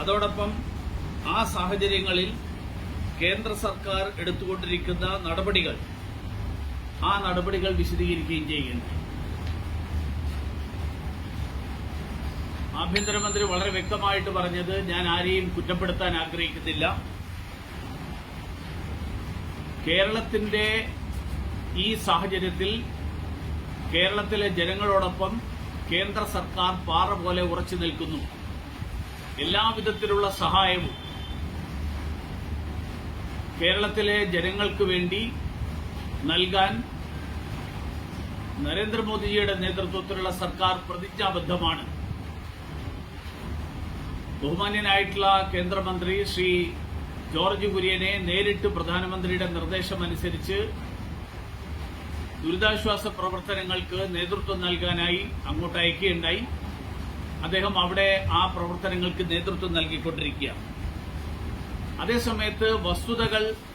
അതോടൊപ്പം ആ സാഹചര്യങ്ങളിൽ കേന്ദ്ര സർക്കാർ എടുത്തുകൊണ്ടിരിക്കുന്ന നടപടികൾ വിശദീകരിക്കുകയും ചെയ്യുകയുണ്ടായി. ആഭ്യന്തരമന്ത്രി വളരെ വ്യക്തമായിട്ട് പറഞ്ഞത്, ഞാൻ ആരെയും കുറ്റപ്പെടുത്താൻ ആഗ്രഹിക്കുന്നില്ല, കേരളത്തിന്റെ ഈ സാഹചര്യത്തിൽ കേരളത്തിലെ ജനങ്ങളോടൊപ്പം കേന്ദ്ര സർക്കാർ പാറ പോലെ ഉറച്ചു നിൽക്കുന്നു. എല്ലാവിധത്തിലുള്ള സഹായവും കേരളത്തിലെ ജനങ്ങൾക്ക് വേണ്ടി നൽകാൻ നരേന്ദ്രമോദിജിയുടെ നേതൃത്വത്തിലുള്ള സർക്കാർ പ്രതിജ്ഞാബദ്ധമാണ്. ബഹുമാന്യനായിട്ടുള്ള കേന്ദ്രമന്ത്രി ശ്രീ ജോർജ് കുര്യനെ നേരിട്ട് പ്രധാനമന്ത്രിയുടെ നിർദ്ദേശമനുസരിച്ച് ദുരിതാശ്വാസ പ്രവർത്തനങ്ങൾക്ക് നേതൃത്വം നൽകാനായി അങ്ങോട്ട് അയക്കുകയുണ്ടായി. അദ്ദേഹം അവിടെ ആ പ്രവർത്തനങ്ങൾക്ക് നേതൃത്വം നൽകിക്കൊണ്ടിരിക്കുകയാണ്. അതേസമയത്ത്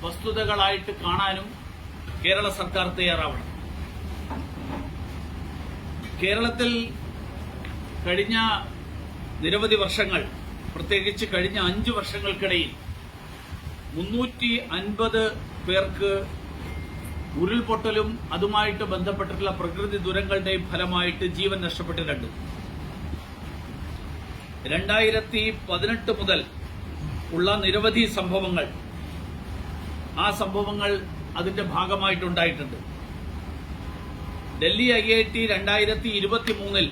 വസ്തുതകളായിട്ട് കാണാനും കേരള സർക്കാർ തയ്യാറാവണം. കേരളത്തിൽ കഴിഞ്ഞ നിരവധി വർഷങ്ങൾ, പ്രത്യേകിച്ച് കഴിഞ്ഞ 5 വർഷങ്ങൾക്കിടയിൽ 350 പേർക്ക് ഉരുൾപൊട്ടലും അതുമായിട്ട് ബന്ധപ്പെട്ടിട്ടുള്ള പ്രകൃതി ദുരന്തങ്ങളുടെയും ഫലമായിട്ട് ജീവൻ നഷ്ടപ്പെട്ടിട്ടുണ്ട്. 2018 മുതൽ ഉള്ള നിരവധി സംഭവങ്ങൾ, ആ സംഭവങ്ങൾ അതിന്റെ ഭാഗമായിട്ടുണ്ടായിട്ടുണ്ട്. ഡൽഹി IIT 2023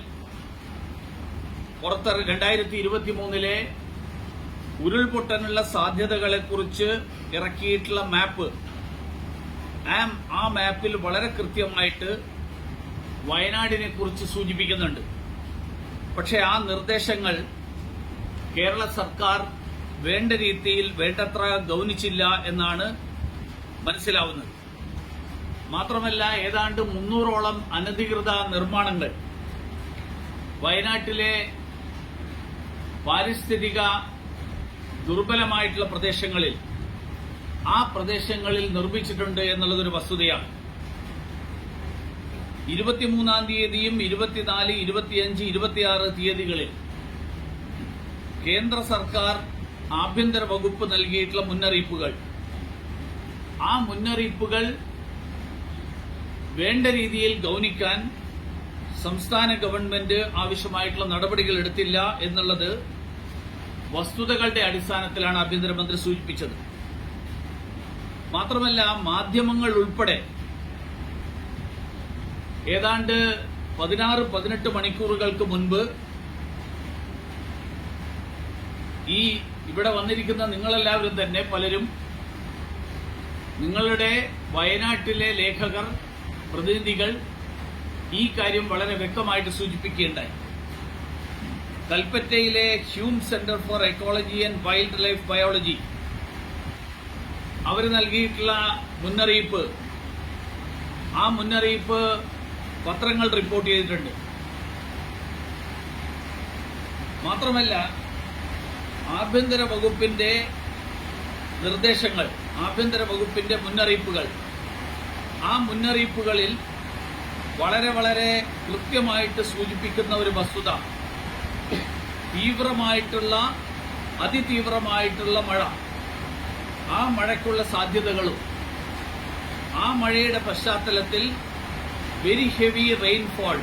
ഉരുൾപൊട്ടനുള്ള സാധ്യതകളെക്കുറിച്ച് ഇറക്കിയിട്ടുള്ള മാപ്പ്, ആ മാപ്പിൽ വളരെ കൃത്യമായിട്ട് വയനാടിനെ കുറിച്ച് സൂചിപ്പിക്കുന്നുണ്ട്. പക്ഷേ ആ നിർദ്ദേശങ്ങൾ കേരള സർക്കാർ വേണ്ട രീതിയിൽ വേണ്ടത്ര ഗൌനിച്ചില്ല എന്നാണ് മനസ്സിലാവുന്നത്. മാത്രമല്ല, ഏതാണ്ട് 300ഓളം അനധികൃത നിർമ്മാണങ്ങൾ വയനാട്ടിലെ പാരിസ്ഥിതിക ദുർബലമായിട്ടുള്ള പ്രദേശങ്ങളിൽ, ആ പ്രദേശങ്ങളിൽ നിർമ്മിച്ചിട്ടുണ്ട് എന്നുള്ളതൊരു വസ്തുതയാണ്. 23-ാം തീയതിയും 24, 25, 26 തീയതികളിൽ കേന്ദ്ര സർക്കാർ ആഭ്യന്തര വകുപ്പ് നൽകിയിട്ടുള്ള മുന്നറിയിപ്പുകൾ, ആ മുന്നറിയിപ്പുകൾ വേണ്ട രീതിയിൽ ഗൌനിക്കാൻ സംസ്ഥാന ഗവൺമെന്റ് ആവശ്യമായിട്ടുള്ള നടപടികൾ എടുത്തില്ല എന്നുള്ളത് വസ്തുതകളുടെ അടിസ്ഥാനത്തിലാണ് ആഭ്യന്തരമന്ത്രി സൂചിപ്പിച്ചത്. മാത്രമല്ല, മാധ്യമങ്ങൾ ഉൾപ്പെടെ ഏതാണ്ട് 16-18 മണിക്കൂറുകൾക്ക് മുൻപ് ഇവിടെ വന്നിരിക്കുന്ന നിങ്ങളെല്ലാവരും തന്നെ പലരും നിങ്ങളുടെ വയനാട്ടിലെ ലേഖകർ, പ്രതിനിധികൾ ഈ കാര്യം വളരെ വ്യക്തമായിട്ട് സൂചിപ്പിക്കുകയുണ്ടായി. കൽപ്പറ്റയിലെ Hume centre for ecology and wildlife biology അവർ നൽകിയിട്ടുള്ള മുന്നറിയിപ്പ്, ആ മുന്നറിയിപ്പ് പത്രങ്ങൾ റിപ്പോർട്ട് ചെയ്തിട്ടുണ്ട്. മാത്രമല്ല, ആഭ്യന്തര വകുപ്പിന്റെ നിർദ്ദേശങ്ങൾ, ആഭ്യന്തര വകുപ്പിന്റെ മുന്നറിയിപ്പുകൾ, ആ മുന്നറിയിപ്പുകളിൽ വളരെ വളരെ കൃത്യമായിട്ട് സൂചിപ്പിക്കുന്ന ഒരു വസ്തുത, അതിതീവ്രമായിട്ടുള്ള മഴ, ആ മഴയ്ക്കുള്ള സാധ്യതകളും, ആ മഴയുടെ പശ്ചാത്തലത്തിൽ very heavy rainfall,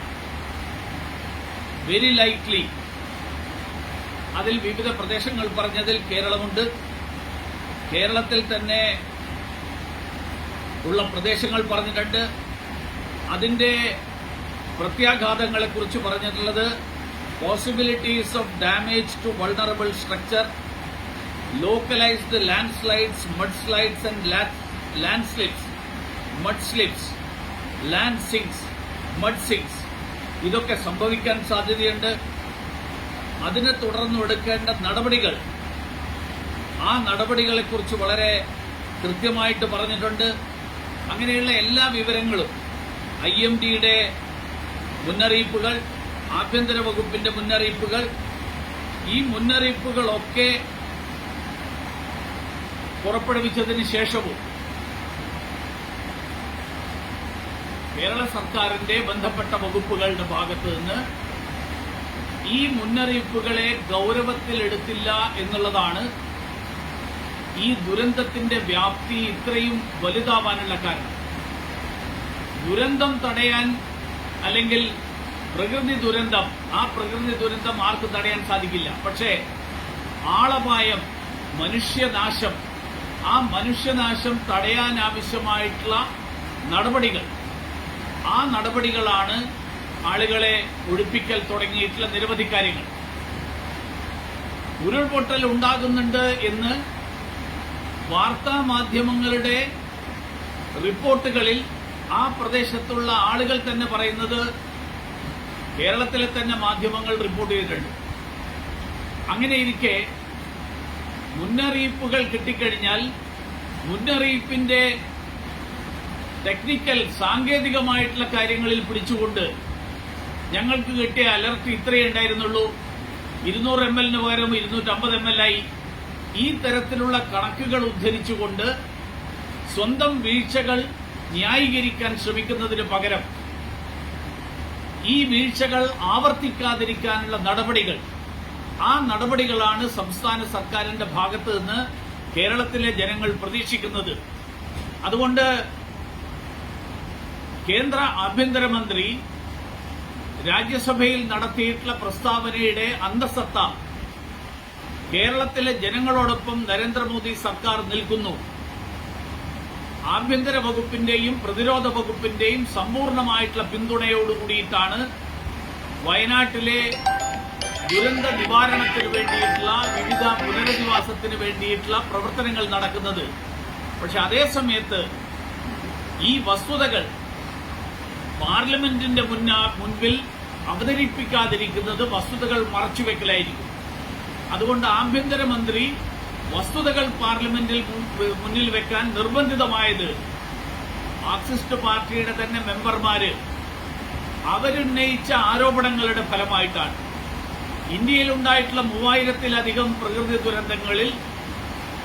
very lightly, അതിൽ വിവിധ പ്രദേശങ്ങൾ പറഞ്ഞതിൽ കേരളമുണ്ട്. കേരളത്തിൽ തന്നെ ഉള്ള പ്രദേശങ്ങൾ പറഞ്ഞിട്ടുണ്ട്. അതിന്റെ പ്രത്യാഘാതങ്ങളെക്കുറിച്ച് പറഞ്ഞിട്ടുള്ളത് possibilities of damage to vulnerable structure, localised landslides, mudslides and mudslips, land sinks, mud sinks, ഇതൊക്കെ സംഭവിക്കാൻ സാധ്യതയുണ്ട്. അതിനെ തുടർന്ന് എടുക്കേണ്ട നടപടികൾ, ആ നടപടികളെക്കുറിച്ച് വളരെ കൃത്യമായിട്ട് പറഞ്ഞിട്ടുണ്ട്. അങ്ങനെയുള്ള എല്ലാ വിവരങ്ങളും, IMDയുടെ മുന്നറിയിപ്പുകൾ, ആഭ്യന്തര വകുപ്പിന്റെ മുന്നറിയിപ്പുകൾ, ഈ മുന്നറിയിപ്പുകളൊക്കെ പുറപ്പെടുവിച്ചതിന് ശേഷവും കേരള സർക്കാരിന്റെ ബന്ധപ്പെട്ട വകുപ്പുകളുടെ ഭാഗത്ത് നിന്ന് ഈ മുന്നറിയിപ്പുകളെ ഗൗരവത്തിലെടുത്തില്ല എന്നുള്ളതാണ് ഈ ദുരന്തത്തിന്റെ വ്യാപ്തി ഇത്രയും വലുതാവാനുള്ള കാരണം. ദുരന്തം തടയാൻ അല്ലെങ്കിൽ പ്രകൃതി ദുരന്തം ആർക്കും തടയാൻ സാധിക്കില്ല. പക്ഷേ ആളപായം, മനുഷ്യനാശം, ആ മനുഷ്യനാശം തടയാൻ ആവശ്യമായിട്ടുള്ള നടപടികൾ, ആ നടപടികളാണ് ആളുകളെ ഒഴിപ്പിക്കൽ തുടങ്ങിയിട്ടുള്ള നിരവധി കാര്യങ്ങൾ. ഉരുൾപൊട്ടൽ ഉണ്ടാകുന്നുണ്ട് എന്ന് വാർത്താ മാധ്യമങ്ങളുടെ റിപ്പോർട്ടുകളിൽ ആ പ്രദേശത്തുള്ള ആളുകൾ തന്നെ പറയുന്നത് കേരളത്തിലെ തന്നെ മാധ്യമങ്ങൾ റിപ്പോർട്ട് ചെയ്തിട്ടുണ്ട്. അങ്ങനെയിരിക്കെ മുന്നറിയിപ്പുകൾ കിട്ടിക്കഴിഞ്ഞാൽ മുന്നറിയിപ്പിന്റെ ടെക്നിക്കൽ സാങ്കേതികമായിട്ടുള്ള കാര്യങ്ങളിൽ പിടിച്ചുകൊണ്ട് ഞങ്ങൾക്ക് കിട്ടിയ അലർട്ട് ഇത്രയേ ഉണ്ടായിരുന്നുള്ളൂ, 200 ml പകരം 250 ml ആയി, ഈ തരത്തിലുള്ള കണക്കുകൾ ഉദ്ധരിച്ചുകൊണ്ട് സ്വന്തം വീഴ്ചകൾ ന്യായീകരിക്കാൻ ശ്രമിക്കുന്നതിന് പകരം ഈ വീഴ്ചകൾ ആവർത്തിക്കാതിരിക്കാനുള്ള നടപടികൾ, ആ നടപടികളാണ് സംസ്ഥാന സർക്കാരിന്റെ ഭാഗത്ത് നിന്ന് കേരളത്തിലെ ജനങ്ങൾ പ്രതീക്ഷിക്കുന്നത്. അതുകൊണ്ട് കേന്ദ്ര ആഭ്യന്തരമന്ത്രി രാജ്യസഭയിൽ നടത്തിയിട്ടുള്ള പ്രസ്താവനയുടെ അന്തസത്ത കേരളത്തിലെ ജനങ്ങളോടൊപ്പം നരേന്ദ്രമോദി സർക്കാർ നിൽക്കുന്നു. ആഭ്യന്തര വകുപ്പിന്റെയും പ്രതിരോധ വകുപ്പിന്റെയും സമ്പൂർണമായിട്ടുള്ള പിന്തുണയോടുകൂടിയിട്ടാണ് വയനാട്ടിലെ ദുരന്ത നിവാരണത്തിന് വേണ്ടിയിട്ടുള്ള വിവിധ പുനരധിവാസത്തിന് വേണ്ടിയിട്ടുള്ള പ്രവർത്തനങ്ങൾ നടക്കുന്നത്. പക്ഷെ അതേസമയത്ത് ഈ വസ്തുതകൾ പാർലമെന്റിന്റെ മുൻപിൽ അവതരിപ്പിക്കാതിരിക്കുന്നത് വസ്തുതകൾ മറച്ചുവെക്കലായിരിക്കും. അതുകൊണ്ട് ആഭ്യന്തരമന്ത്രി വസ്തുതകൾ പാർലമെന്റിൽ മുന്നിൽ വെക്കാൻ നിർബന്ധിതമായത് മാർക്സിസ്റ്റ് പാർട്ടിയുടെ തന്നെ മെമ്പർമാര് അവരുന്നയിച്ച ആരോപണങ്ങളുടെ ഫലമായിട്ടാണ്. ഇന്ത്യയിലുണ്ടായിട്ടുള്ള 3000-ലധികം പ്രകൃതി ദുരന്തങ്ങളിൽ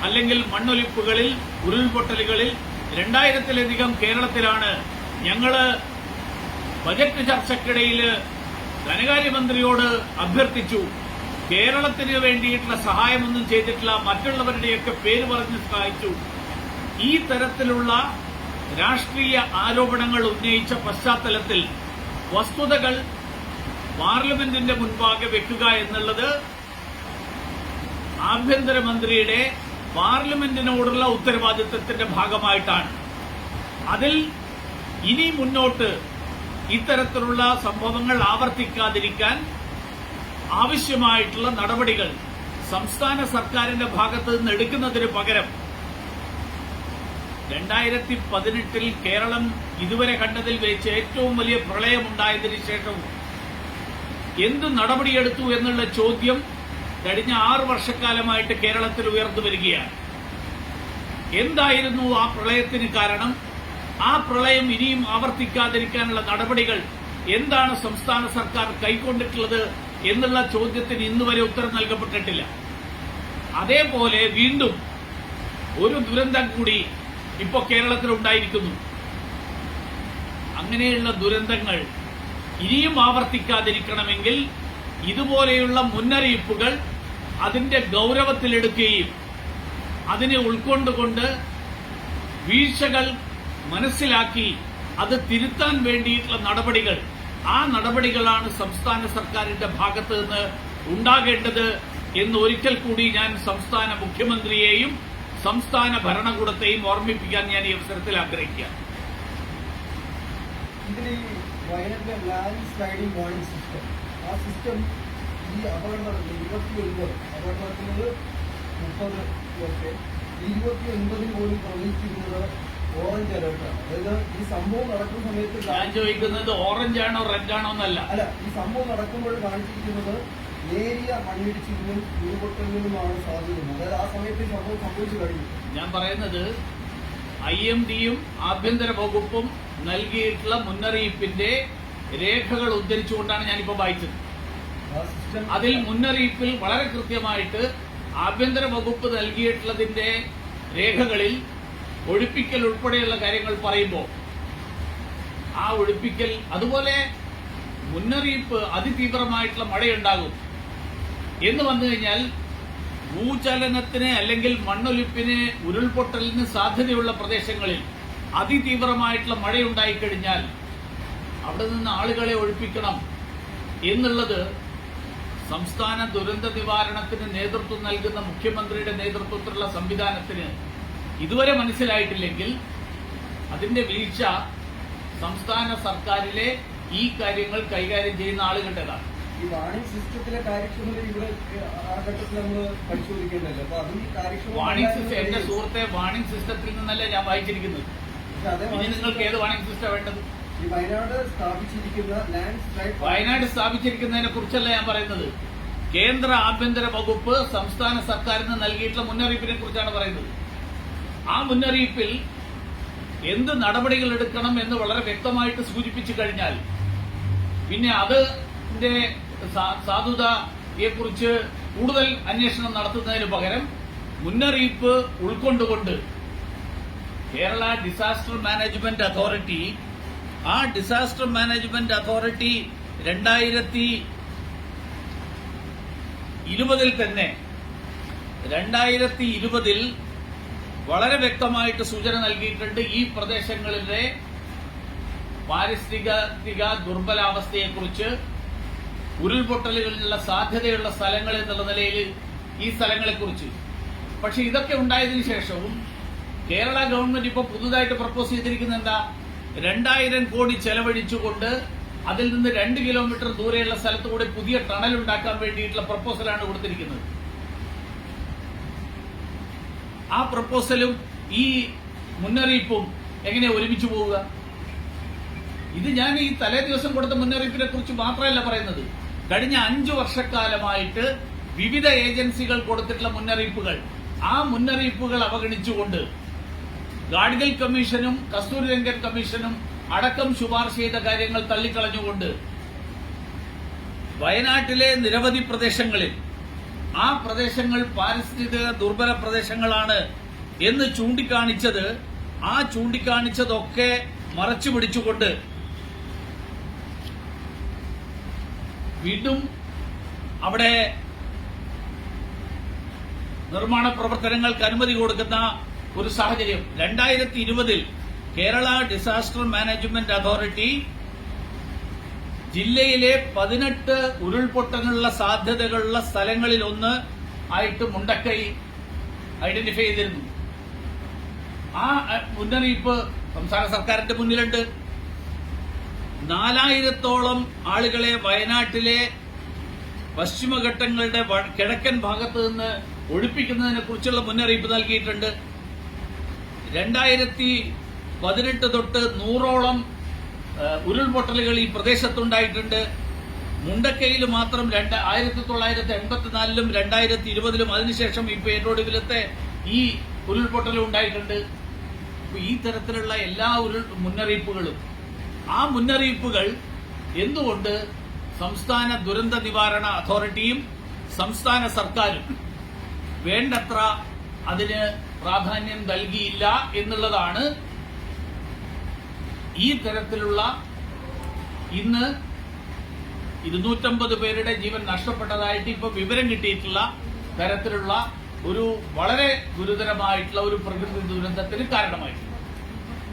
അല്ലെങ്കിൽ മണ്ണൊലിപ്പുകളിൽ, ഉരുൾപൊട്ടലുകളിൽ 2000-ലധികം കേരളത്തിലാണ്. ഞങ്ങള് ബജറ്റ് ചർച്ചയ്ക്കിടയിൽ ധനകാര്യമന്ത്രിയോട് അഭ്യർത്ഥിച്ചു, കേരളത്തിന് വേണ്ടിയിട്ടുള്ള സഹായമൊന്നും ചെയ്തിട്ടില്ല, മറ്റുള്ളവരുടെയൊക്കെ പേര് പറഞ്ഞ് സഹായിച്ചു. ഈ തരത്തിലുള്ള രാഷ്ട്രീയ ആരോപണങ്ങൾ ഉന്നയിച്ച പശ്ചാത്തലത്തിൽ വസ്തുതകൾ പാർലമെന്റിന്റെ മുൻപാകെ വെക്കുക എന്നുള്ളത് ആഭ്യന്തരമന്ത്രിയുടെ പാർലമെന്റിനോടുള്ള ഉത്തരവാദിത്തത്തിന്റെ ഭാഗമായിട്ടാണ്. അതിൽ ഇനി മുന്നോട്ട് ഇത്തരത്തിലുള്ള സംഭവങ്ങൾ ആവർത്തിക്കാതിരിക്കാൻ ആവശ്യമായിട്ടുള്ള നടപടികൾ സംസ്ഥാന സർക്കാരിന്റെ ഭാഗത്ത് നിന്ന് എടുക്കുന്നതിന് പകരം 2018 കേരളം ഇതുവരെ കണ്ടതിൽ വെച്ച് ഏറ്റവും വലിയ പ്രളയമുണ്ടായതിനു ശേഷം എന്ത് നടപടിയെടുത്തു എന്നുള്ള ചോദ്യം കഴിഞ്ഞ 6 വർഷക്കാലമായിട്ട് കേരളത്തിൽ ഉയർന്നു വരികയാണ്. എന്തായിരുന്നു ആ പ്രളയത്തിന് കാരണം? ആ പ്രളയം ഇനിയും ആവർത്തിക്കാതിരിക്കാനുള്ള നടപടികൾ എന്താണ് സംസ്ഥാന സർക്കാർ കൈക്കൊണ്ടിട്ടുള്ളത് എന്നുള്ള ചോദ്യത്തിന് ഇന്നുവരെ ഉത്തരം നൽകപ്പെട്ടിട്ടില്ല. അതേപോലെ വീണ്ടും ഒരു ദുരന്തം കൂടി ഇപ്പോൾ കേരളത്തിലുണ്ടായിരിക്കുന്നു. അങ്ങനെയുള്ള ദുരന്തങ്ങൾ ഇനിയും ആവർത്തിക്കാതിരിക്കണമെങ്കിൽ ഇതുപോലെയുള്ള മുന്നറിയിപ്പുകൾ അതിന്റെ ഗൌരവത്തിലെടുക്കുകയും അതിനെ ഉൾക്കൊണ്ടുകൊണ്ട് വീഴ്ചകൾ മനസ്സിലാക്കി അത് തിരുത്താൻ വേണ്ടിയിട്ടുള്ള നടപടികൾ, ആ നടപടികളാണ് സംസ്ഥാന സർക്കാരിന്റെ ഭാഗത്ത് നിന്ന് ഉണ്ടാകേണ്ടത് എന്ന് ഒരിക്കൽ കൂടി ഞാൻ സംസ്ഥാന മുഖ്യമന്ത്രിയെയും സംസ്ഥാന ഭരണകൂടത്തെയും ഓർമ്മിപ്പിക്കാൻ ഞാൻ ഈ അവസരത്തിൽ ആഗ്രഹിക്കുകയാണ്. ഇതിൽ ഈ വയനാട്ടിലെ ലാൻഡ് സ്ലൈഡിംഗ് വാർണിംഗ് സിസ്റ്റം, ആ സിസ്റ്റം ഈ അപകടം നടക്കുന്നത് 29 അപകടം നടക്കുന്നത് 30 ഒക്കെ 29 പോലും പ്രവചിച്ചിരുന്നത് ഓറഞ്ച് അലർട്ടാണ്. അതായത് ഈ സംഭവം നടക്കുന്ന സമയത്ത് ഞാൻ ചോദിക്കുന്നത് ഓറഞ്ച് ആണോ റെഡ് ആണോ എന്നല്ല. അല്ല, ഈ സംഭവം നടക്കുമ്പോൾ കാണിച്ചിരിക്കുന്നത് നേരിയ മണ്ണിടിച്ചിലിനും ഉരുൾപൊട്ടലിനുമാണ് സാധ്യത. അതായത് ആ സമയത്ത് ഈ സംഭവം സംഭവിച്ചു കഴിഞ്ഞു. ഞാൻ പറയുന്നത് IMDയും ആഭ്യന്തര വകുപ്പും നൽകിയിട്ടുള്ള മുന്നറിയിപ്പിന്റെ രേഖകൾ ഉദ്ധരിച്ചുകൊണ്ടാണ് ഞാനിപ്പോൾ വായിച്ചത്. അതിൽ മുന്നറിയിപ്പിൽ വളരെ കൃത്യമായിട്ട് ആഭ്യന്തര വകുപ്പ് നൽകിയിട്ടുള്ളതിന്റെ രേഖകളിൽ ഒഴിപ്പിക്കൽ ഉൾപ്പെടെയുള്ള കാര്യങ്ങൾ പറയുമ്പോൾ ആ ഒഴിപ്പിക്കൽ, അതുപോലെ മുന്നറിയിപ്പ് അതിതീവ്രമായിട്ടുള്ള മഴയുണ്ടാകും എന്ന് വന്നു കഴിഞ്ഞാൽ ഭൂചലനത്തിന് അല്ലെങ്കിൽ മണ്ണൊലിപ്പിന് ഉരുൾപൊട്ടലിന് സാധ്യതയുള്ള പ്രദേശങ്ങളിൽ അതിതീവ്രമായിട്ടുള്ള മഴയുണ്ടായിക്കഴിഞ്ഞാൽ അവിടെ നിന്ന് ആളുകളെ ഒഴിപ്പിക്കണം എന്നുള്ളത് സംസ്ഥാന ദുരന്ത നിവാരണത്തിന് നേതൃത്വം നൽകുന്ന മുഖ്യമന്ത്രിയുടെ നേതൃത്വത്തിലുള്ള സംവിധാനത്തിന് ഇതുവരെ മനസ്സിലായിട്ടില്ലെങ്കിൽ അതിന്റെ വീഴ്ച സംസ്ഥാന സർക്കാരിലെ ഈ കാര്യങ്ങൾ കൈകാര്യം ചെയ്യുന്ന ആളുകളുടേതാണ്. ഈ വാണിംഗ് സിസ്റ്റത്തിലെ കാര്യക്ഷമത ഇവിടെ ആ ഘട്ടത്തിൽ നമ്മൾ പരിശോധിക്കേണ്ടല്ലോ. അപ്പൊ അതും ഈ വാണിംഗ് സിസ്റ്റം എന്റെ സുഹൃത്തെ വാണിംഗ് സിസ്റ്റത്തിൽ നിന്നല്ല ഞാൻ വായിച്ചിരിക്കുന്നത്. ഇനി നിങ്ങൾക്ക് ഏത് വാണിംഗ് സിസ്റ്റം വേണ്ടത്? ഈ വയനാട് സ്ഥാപിച്ചിരിക്കുന്ന ലാൻഡ് സ്ലൈഡ് വയനാട് സ്ഥാപിച്ചിരിക്കുന്നതിനെ കുറിച്ചല്ല ഞാൻ പറയുന്നത്. കേന്ദ്ര ആഭ്യന്തര വകുപ്പ് സംസ്ഥാന സർക്കാരിന് നൽകിയിട്ടുള്ള മുന്നറിയിപ്പിനെ കുറിച്ചാണ് പറയുന്നത്. ആ മുന്നറിയിപ്പിൽ എന്ത് നടപടികൾ എടുക്കണം എന്ന് വളരെ വ്യക്തമായിട്ട് സൂചിപ്പിച്ചു കഴിഞ്ഞാൽ പിന്നെ അതിന്റെ സാധുതയെക്കുറിച്ച് കൂടുതൽ അന്വേഷണം നടത്തുന്നതിന് പകരം മുന്നറിയിപ്പ് ഉൾക്കൊണ്ടുകൊണ്ട് കേരള ഡിസാസ്റ്റർ മാനേജ്മെന്റ് അതോറിറ്റി ആ ഡിസാസ്റ്റർ മാനേജ്മെന്റ് അതോറിറ്റി 2020 തന്നെ 2020 വളരെ വ്യക്തമായിട്ട് സൂചന നൽകിയിട്ടുണ്ട്. ഈ പ്രദേശങ്ങളിലെ പാരിസ്ഥിതിക ദുർബലാവസ്ഥയെക്കുറിച്ച് ഉരുൾപൊട്ടലുകളിലുള്ള സാധ്യതയുള്ള സ്ഥലങ്ങൾ എന്നുള്ള നിലയിൽ ഈ സ്ഥലങ്ങളെക്കുറിച്ച്. പക്ഷെ ഇതൊക്കെ ഉണ്ടായതിനു ശേഷവും കേരള ഗവൺമെന്റ് ഇപ്പോൾ പുതുതായിട്ട് പ്രപ്പോസ് ചെയ്തിരിക്കുന്നത് എന്താ? 2000 കോടി ചെലവഴിച്ചുകൊണ്ട് അതിൽ നിന്ന് 2 കിലോമീറ്റർ ദൂരെയുള്ള സ്ഥലത്തുകൂടി പുതിയ ടണൽ ഉണ്ടാക്കാൻ വേണ്ടിയിട്ടുള്ള പ്രപ്പോസലാണ് കൊടുത്തിരിക്കുന്നത്. ആ പ്രപ്പോസലും ഈ മുന്നറിയിപ്പും എങ്ങനെ ഒരുമിച്ച് പോവുക? ഇത് ഞാൻ ഈ തലേ ദിവസം കൊടുത്ത മുന്നറിയിപ്പിനെ കുറിച്ച് മാത്രമല്ല പറയുന്നത്. കഴിഞ്ഞ 5 വർഷക്കാലമായിട്ട് വിവിധ ഏജൻസികൾ കൊടുത്തിട്ടുള്ള മുന്നറിയിപ്പുകൾ, ആ മുന്നറിയിപ്പുകൾ അവഗണിച്ചുകൊണ്ട് ഗാഡ്ഗിൽ കമ്മീഷനും കസ്തൂരിരംഗൻ കമ്മീഷനും അടക്കം ശുപാർശ ചെയ്ത കാര്യങ്ങൾ തള്ളിക്കളഞ്ഞുകൊണ്ട് വയനാട്ടിലെ നിരവധി പ്രദേശങ്ങളിൽ ആ പ്രദേശങ്ങൾ പാരിസ്ഥിതിക ദുർബല പ്രദേശങ്ങളാണ് എന്ന് ചൂണ്ടിക്കാണിച്ചത്, ആ ചൂണ്ടിക്കാണിച്ചതൊക്കെ മറച്ചു പിടിച്ചുകൊണ്ട് വീണ്ടും അവിടെ നിർമ്മാണ പ്രവർത്തനങ്ങൾക്ക് അനുമതി കൊടുക്കുന്ന ഒരു സാഹചര്യം 2020 കേരള ഡിസാസ്റ്റർ മാനേജ്മെന്റ് അതോറിറ്റി ജില്ലയിലെ 18 ഉരുൾപൊട്ടലിനുള്ള സാധ്യതകളുള്ള സ്ഥലങ്ങളിൽ ഒന്ന് ആയിട്ട് മുണ്ടക്കൈ ഐഡന്റിഫൈ ചെയ്തിരുന്നു. ആ മുന്നറിയിപ്പ് സംസ്ഥാന സർക്കാരിന്റെ മുന്നിലുണ്ട്. 4000-ഓളം ആളുകളെ വയനാട്ടിലെ പശ്ചിമഘട്ടങ്ങളുടെ കിഴക്കൻ ഭാഗത്ത് നിന്ന് ഒഴിപ്പിക്കുന്നതിനെ കുറിച്ചുള്ള മുന്നറിയിപ്പ് നൽകിയിട്ടുണ്ട്. 2018 തൊട്ട് 100ഓളം ഉരുൾപൊട്ടലുകൾ ഈ പ്രദേശത്തുണ്ടായിട്ടുണ്ട്. മുണ്ടക്കയിൽ മാത്രം 1984-ലും 2020-ലും അതിനുശേഷം ഇപ്പൊ ഏറ്റൊടുവിലത്തെ ഈ ഉരുൾപൊട്ടലും ഉണ്ടായിട്ടുണ്ട്. ഈ തരത്തിലുള്ള എല്ലാ മുന്നറിയിപ്പുകളും, ആ മുന്നറിയിപ്പുകൾ എന്തുകൊണ്ട് സംസ്ഥാന ദുരന്ത നിവാരണ അതോറിറ്റിയും സംസ്ഥാന സർക്കാരും വേണ്ടത്ര അതിന് പ്രാധാന്യം നൽകിയില്ല എന്നുള്ളതാണ് ഈ തരത്തിലുള്ള ഇന്ന് 250 പേരുടെ ജീവൻ നഷ്ടപ്പെട്ടതായിട്ട് ഇപ്പൊ വിവരം കിട്ടിയിട്ടുള്ള തരത്തിലുള്ള ഒരു വളരെ ഗുരുതരമായിട്ടുള്ള ഒരു പ്രകൃതി ദുരന്തത്തിന് കാരണമായിട്ടുണ്ട്.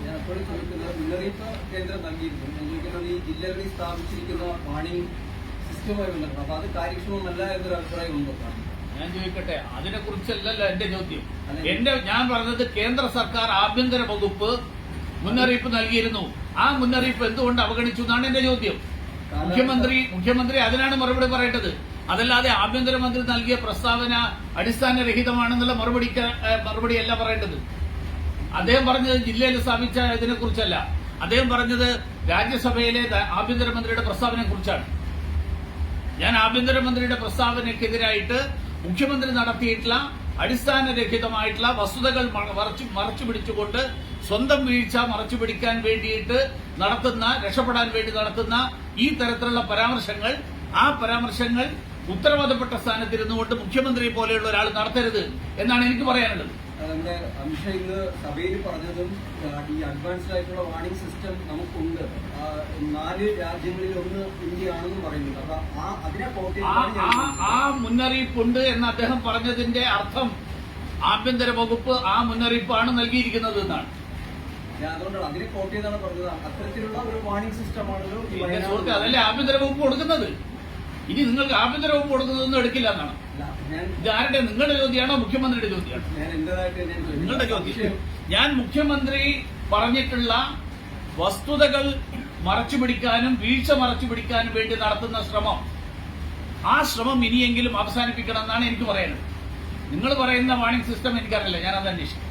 ഞാൻ അപ്പോഴും ചോദിക്കുന്നത്, മുന്നറിയിപ്പ് കേന്ദ്രം നൽകിയിരുന്നു. ഞാൻ ചോദിക്കുന്നത് ഈ ജില്ലകളിൽ സ്ഥാപിച്ചിരിക്കുന്ന വാണിംഗ് സിസ്റ്റവുമായി ബന്ധപ്പെട്ട് അപ്പൊ അത് കാര്യക്ഷമമല്ല എന്നൊരു അഭിപ്രായം ഉണ്ടോ? ഞാൻ ചോദിക്കട്ടെ, അതിനെ കുറിച്ചല്ലല്ലോ എന്റെ ചോദ്യം. ഞാൻ പറഞ്ഞത് കേന്ദ്ര സർക്കാർ ആഭ്യന്തര വകുപ്പ് മുന്നറിയിപ്പ് നൽകിയിരുന്നു. ആ മുന്നറിയിപ്പ് എന്തുകൊണ്ട് അവഗണിച്ചു എന്നാണ് എന്റെ ചോദ്യം. മുഖ്യമന്ത്രി അതിനാണ് മറുപടി പറയേണ്ടത്. അതല്ലാതെ ആഭ്യന്തരമന്ത്രി നൽകിയ പ്രസ്താവന അടിസ്ഥാനരഹിതമാണെന്നുള്ള മറുപടിയല്ല പറയേണ്ടത്. അദ്ദേഹം പറഞ്ഞത് ജില്ലയിൽ സ്ഥാപിച്ച ഇതിനെ കുറിച്ചല്ല. അദ്ദേഹം പറഞ്ഞത് രാജ്യസഭയിലെ ആഭ്യന്തരമന്ത്രിയുടെ പ്രസ്താവനയെ കുറിച്ചാണ്. ഞാൻ ആഭ്യന്തരമന്ത്രിയുടെ പ്രസ്താവനയ്ക്കെതിരായിട്ട് മുഖ്യമന്ത്രി നടത്തിയിട്ടുള്ള അടിസ്ഥാനരഹിതമായിട്ടുള്ള വസ്തുതകൾ മറച്ചു പിടിച്ചുകൊണ്ട് സ്വന്തം വീഴ്ച മറച്ചു പിടിക്കാൻ വേണ്ടിയിട്ട് രക്ഷപ്പെടാൻ വേണ്ടി നടത്തുന്ന ഈ തരത്തിലുള്ള പരാമർശങ്ങൾ, ആ പരാമർശങ്ങൾ ഉത്തരവാദപ്പെട്ട സ്ഥാനത്തിരുന്നു കൊണ്ട് മുഖ്യമന്ത്രി പോലെയുള്ള ഒരാൾ നടത്തരുത് എന്നാണ് എനിക്ക് പറയാനുള്ളത്. നമ്മുടെ അമിത്ഷാ ഇന്ന് സഭയിൽ പറഞ്ഞതും ഈ അഡ്വാൻസ്ഡ് ആയിട്ടുള്ള വാർണിംഗ് സിസ്റ്റം നമുക്കുണ്ട്. 4 രാജ്യങ്ങളിൽ ഒന്ന് ഇന്ത്യ ആണെന്ന് പറയുന്നുണ്ട്. അപ്പൊ അതിനെ ആ മുന്നറിയിപ്പുണ്ട് എന്ന് അദ്ദേഹം പറഞ്ഞതിന്റെ അർത്ഥം ആഭ്യന്തര വകുപ്പ് ആ മുന്നറിയിപ്പാണ് നൽകിയിരിക്കുന്നത് എന്നാണ്. അതുകൊണ്ടാണ് അതിനെ കോട്ട് ചെയ്താണ് പറഞ്ഞത്. അത്തരത്തിലുള്ള ഒരു വാർണിംഗ് സിസ്റ്റമാണല്ലോ സുഹൃത്തെ, അതല്ലേ ആഭ്യന്തര വകുപ്പ് കൊടുക്കുന്നത്. ഇനി നിങ്ങൾക്ക് ആഭ്യന്തര വകുപ്പ് കൊടുക്കുന്നതൊന്നും എടുക്കില്ല എന്നാണ്. ഇതാരുടെ നിങ്ങളുടെ ചോദ്യമാണോ മുഖ്യമന്ത്രിയുടെ ചോദ്യമാണോ? നിങ്ങളുടെ ചോദ്യം. ഞാൻ മുഖ്യമന്ത്രി പറഞ്ഞിട്ടുള്ള വസ്തുതകൾ മറച്ചുപിടിക്കാനും വീഴ്ച മറച്ചുപിടിക്കാനും വേണ്ടി നടത്തുന്ന ശ്രമം, ആ ശ്രമം ഇനിയെങ്കിലും അവസാനിപ്പിക്കണം എന്നാണ് എനിക്ക് പറയാനുള്ളത്. നിങ്ങൾ പറയുന്ന വാർണിംഗ് സിസ്റ്റം എനിക്കറിയില്ല, ഞാനത് അന്വേഷിക്കും.